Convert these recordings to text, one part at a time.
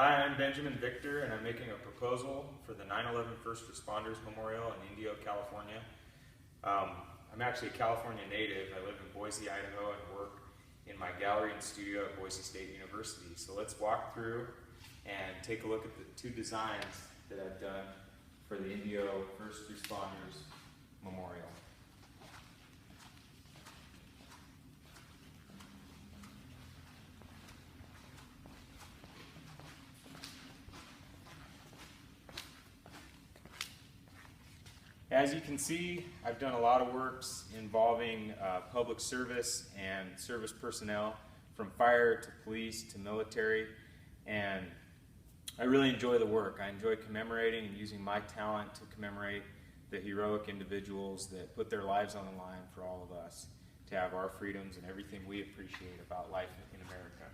Hi, I'm Benjamin Victor, and I'm making a proposal for the 9/11 First Responders Memorial in Indio, California. I'm actually a California native. I live in Boise, Idaho, and work in my gallery and studio at Boise State University. So let's walk through and take a look at the two designs that I've done for the Indio First Responders Memorial. As you can see, I've done a lot of works involving public service and service personnel, from fire to police to military, and I really enjoy the work. I enjoy commemorating and using my talent to commemorate the heroic individuals that put their lives on the line for all of us to have our freedoms and everything we appreciate about life in America.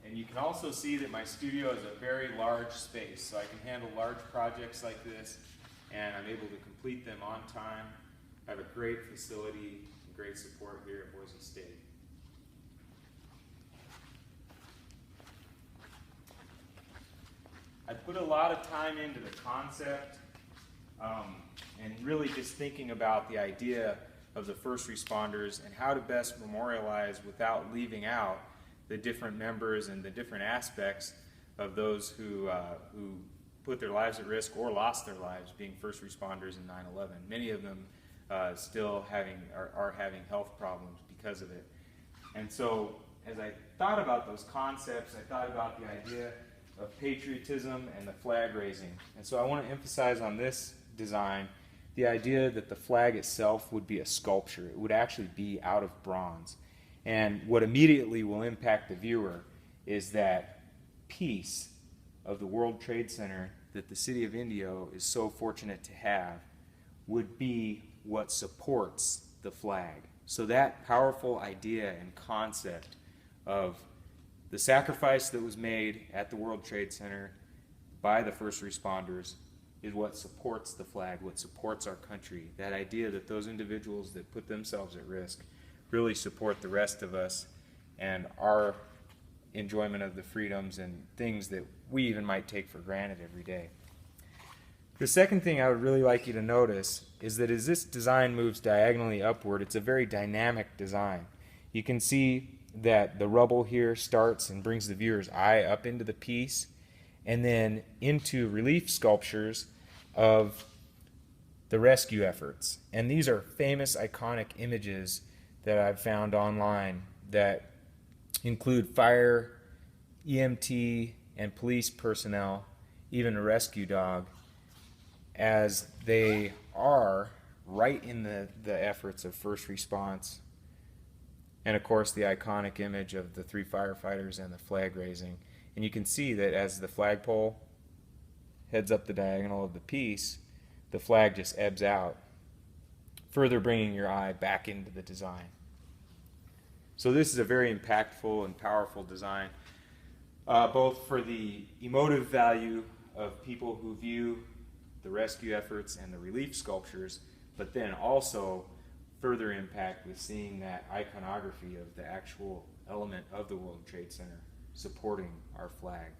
And you can also see that my studio is a very large space, so I can handle large projects like this, and I'm able to complete them on time. I have a great facility and great support here at Boise State. I put a lot of time into the concept and really just thinking about the idea of the first responders and how to best memorialize without leaving out the different members and the different aspects of those who put their lives at risk or lost their lives being first responders in 9/11. Many of them still are having health problems because of it. And so as I thought about those concepts, I thought about the idea of patriotism and the flag raising. And so I want to emphasize on this design the idea that the flag itself would be a sculpture. It would actually be out of bronze. And what immediately will impact the viewer is that piece of the World Trade Center that the city of Indio is so fortunate to have would be what supports the flag. So that powerful idea and concept of the sacrifice that was made at the World Trade Center by the first responders is what supports the flag, what supports our country. That idea that those individuals that put themselves at risk really support the rest of us and our enjoyment of the freedoms and things that we even might take for granted every day. The second thing I would really like you to notice is that as this design moves diagonally upward, it's a very dynamic design. You can see that the rubble here starts and brings the viewer's eye up into the piece and then into relief sculptures of the rescue efforts. And these are famous, iconic images that I've found online that include fire, EMT, and police personnel, even a rescue dog, as they are right in the efforts of first response. And of course the iconic image of the three firefighters and the flag raising. And you can see that as the flagpole heads up the diagonal of the piece, the flag just ebbs out, further bringing your eye back into the design. So this is a very impactful and powerful design, both for the emotive value of people who view the rescue efforts and the relief sculptures, but then also further impact with seeing that iconography of the actual element of the World Trade Center supporting our flag.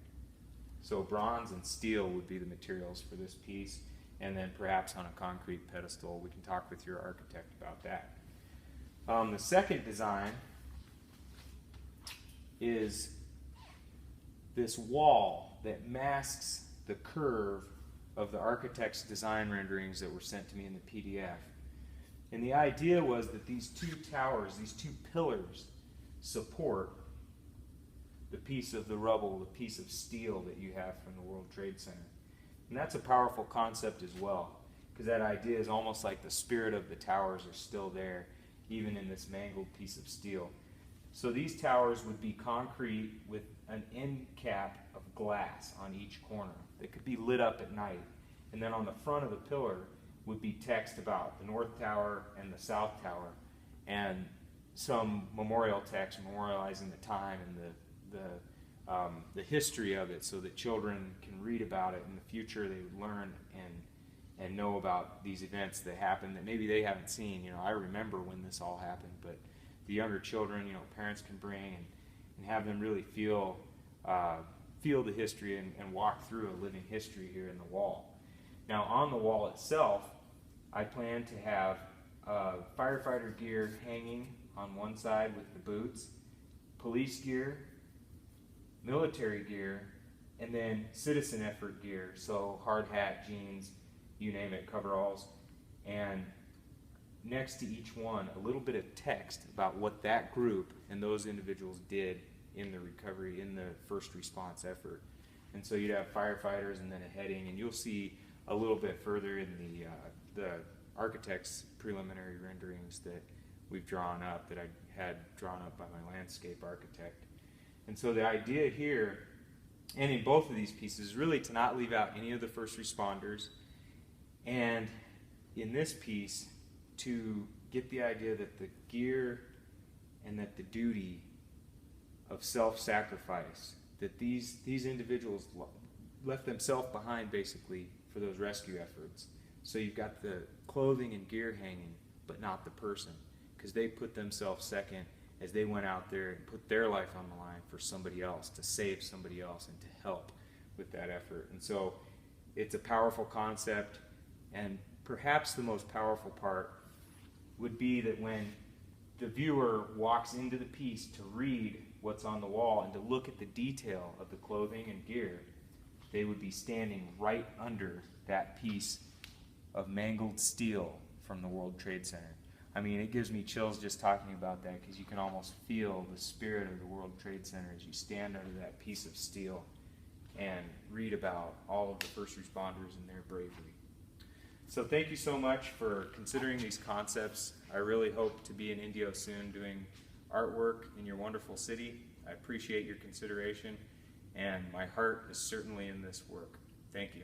So bronze and steel would be the materials for this piece, and then perhaps on a concrete pedestal. We can talk with your architect about that. The second design is this wall that masks the curve of the architect's design renderings that were sent to me in the PDF. And the idea was that these two towers, these two pillars, support the piece of the rubble, the piece of steel that you have from the World Trade Center. And that's a powerful concept as well, because that idea is almost like the spirit of the towers are still there, even in this mangled piece of steel. So these towers would be concrete with an end cap of glass on each corner that could be lit up at night. And then on the front of the pillar would be text about the North Tower and the South Tower, and some memorial text memorializing the time and the history of it, so that children can read about it in the future. They would learn and know about these events that happened that maybe they haven't seen. You know, I remember when this all happened, but the younger children, you know, parents can bring and have them really feel feel the history and walk through a living history here in the wall. Now on the wall itself, I plan to have firefighter gear hanging on one side with the boots, police gear, military gear, and then citizen effort gear, so hard hat, jeans, you name it, coveralls, and next to each one a little bit of text about what that group and those individuals did in the recovery, in the first response effort. And so you'd have firefighters and then a heading, and you'll see a little bit further in the architect's preliminary renderings that we've drawn up, that I had drawn up by my landscape architect. And so the idea here, and in both of these pieces, is really to not leave out any of the first responders, and in this piece to get the idea that the gear and that the duty of self-sacrifice, that these individuals left themselves behind basically for those rescue efforts. So you've got the clothing and gear hanging, but not the person, because they put themselves second as they went out there and put their life on the line for somebody else, to save somebody else and to help with that effort. And so it's a powerful concept, and perhaps the most powerful part would be that when the viewer walks into the piece to read what's on the wall and to look at the detail of the clothing and gear, they would be standing right under that piece of mangled steel from the World Trade Center. I mean, it gives me chills just talking about that, because you can almost feel the spirit of the World Trade Center as you stand under that piece of steel and read about all of the first responders and their bravery. So thank you so much for considering these concepts. I really hope to be in Indio soon doing artwork in your wonderful city. I appreciate your consideration, and my heart is certainly in this work. Thank you.